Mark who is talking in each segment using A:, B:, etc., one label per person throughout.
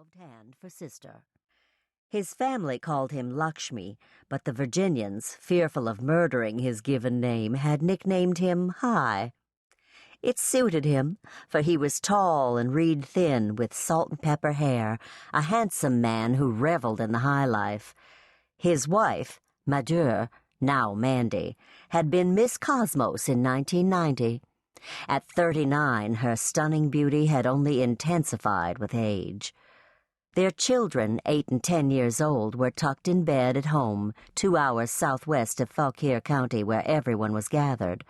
A: gloved hand for sister. His family called him Lakshmi, but the Virginians, fearful of murdering his given name, had nicknamed him High. It suited him, for he was tall and reed thin, with salt and pepper hair, a handsome man who reveled in the high life. His wife, Madure, now Mandy, had been Miss Cosmos in 1990. At 39, her stunning beauty had only intensified with age. Their children, 8 and 10 years old, were tucked in bed at home, 2 hours southwest of Fauquier County, where everyone was gathered.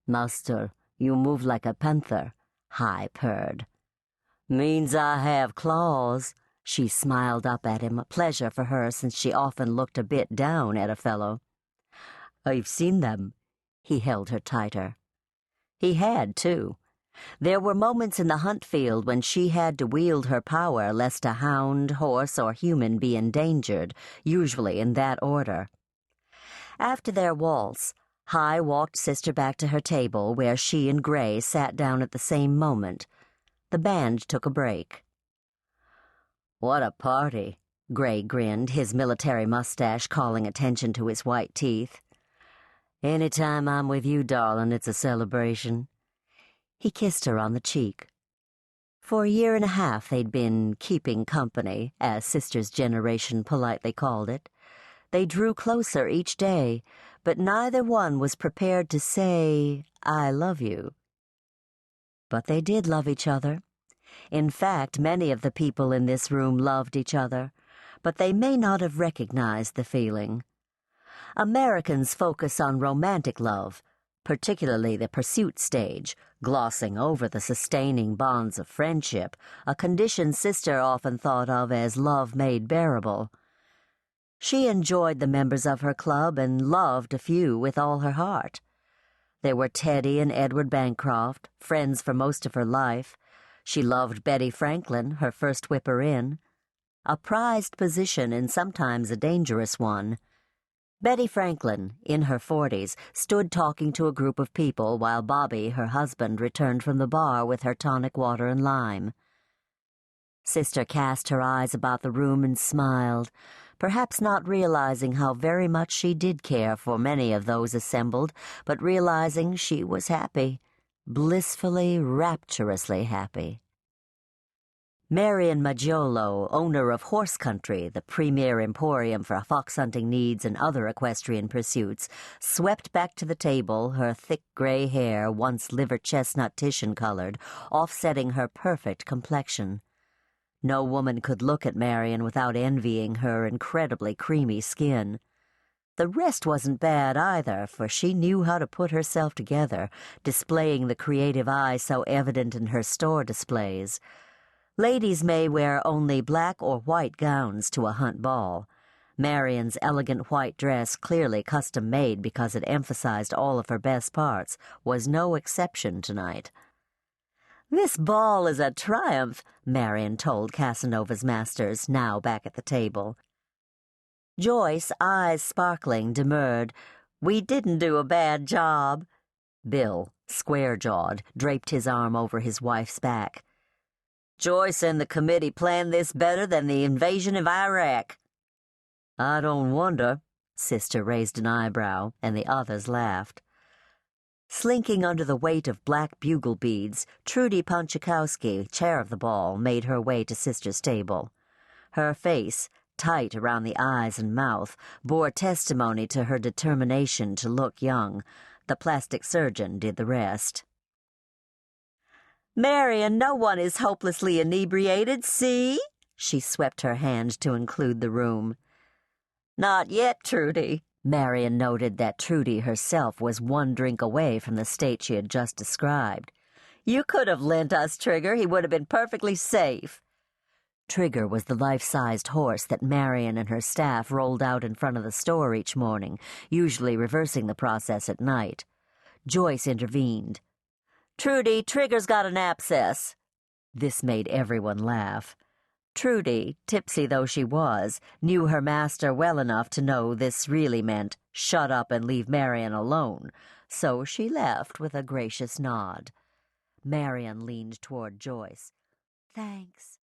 A: "Master, you move like a panther," High purred. "Means I have claws." She smiled up at him, a pleasure for her since she often looked a bit down at a fellow. "I've seen them." He held her tighter. He had, too. There were moments in the hunt field when she had to wield her power lest a hound, horse, or human be endangered, usually in that order. After their waltz, High walked Sister back to her table, where she and Gray sat down at the same moment. The band took a break. "What a party," Gray grinned, his military mustache calling attention to his white teeth. "Any time I'm with you, darling, it's a celebration." He kissed her on the cheek. For a year and a half they'd been keeping company, as Sister's generation politely called it. They drew closer each day, but neither one was prepared to say, "I love you." But they did love each other. In fact, many of the people in this room loved each other, but they may not have recognized the feeling. Americans focus on romantic love, particularly the pursuit stage, glossing over the sustaining bonds of friendship, a condition Sister often thought of as love made bearable. She enjoyed the members of her club and loved a few with all her heart. There were Teddy and Edward Bancroft, friends for most of her life. She loved Betty Franklin, her first whipper-in. A prized position and sometimes a dangerous one. Betty Franklin, in her 40s, stood talking to a group of people while Bobby, her husband, returned from the bar with her tonic water and lime. Sister cast her eyes about the room and smiled, perhaps not realizing how very much she did care for many of those assembled, but realizing she was happy, blissfully, rapturously happy. Marion Maggiolo, owner of Horse Country, the premier emporium for fox-hunting needs and other equestrian pursuits, swept back to the table, her thick gray hair, once liver-chestnut titian-colored, offsetting her perfect complexion. No woman could look at Marion without envying her incredibly creamy skin. The rest wasn't bad either, for she knew how to put herself together, displaying the creative eye so evident in her store displays. Ladies may wear only black or white gowns to a hunt ball. Marion's elegant white dress, clearly custom-made because it emphasized all of her best parts, was no exception tonight. "This ball is a triumph," Marion told Casanova's masters, now back at the table. Joyce, eyes sparkling, demurred, "We didn't do a bad job." Bill, square-jawed, draped his arm over his wife's back. "Joyce and the committee planned this better than the invasion of Iraq." "I don't wonder." Sister raised an eyebrow, and the others laughed. Slinking under the weight of black bugle beads, Trudy Ponchikowski, chair of the ball, made her way to Sister's table. Her face, tight around the eyes and mouth, bore testimony to her determination to look young. The plastic surgeon did the rest. "Marion, no one is hopelessly inebriated, see?" She swept her hand to include the room. "Not yet, Trudy." Marion noted that Trudy herself was one drink away from the state she had just described. "You could have lent us Trigger. He would have been perfectly safe." Trigger was the life-sized horse that Marion and her staff rolled out in front of the store each morning, usually reversing the process at night. Joyce intervened. "Trudy, Trigger's got an abscess." This made everyone laugh. Trudy, tipsy though she was, knew her master well enough to know this really meant, "Shut up and leave Marion alone," so she left with a gracious nod. Marion leaned toward Joyce. "Thanks."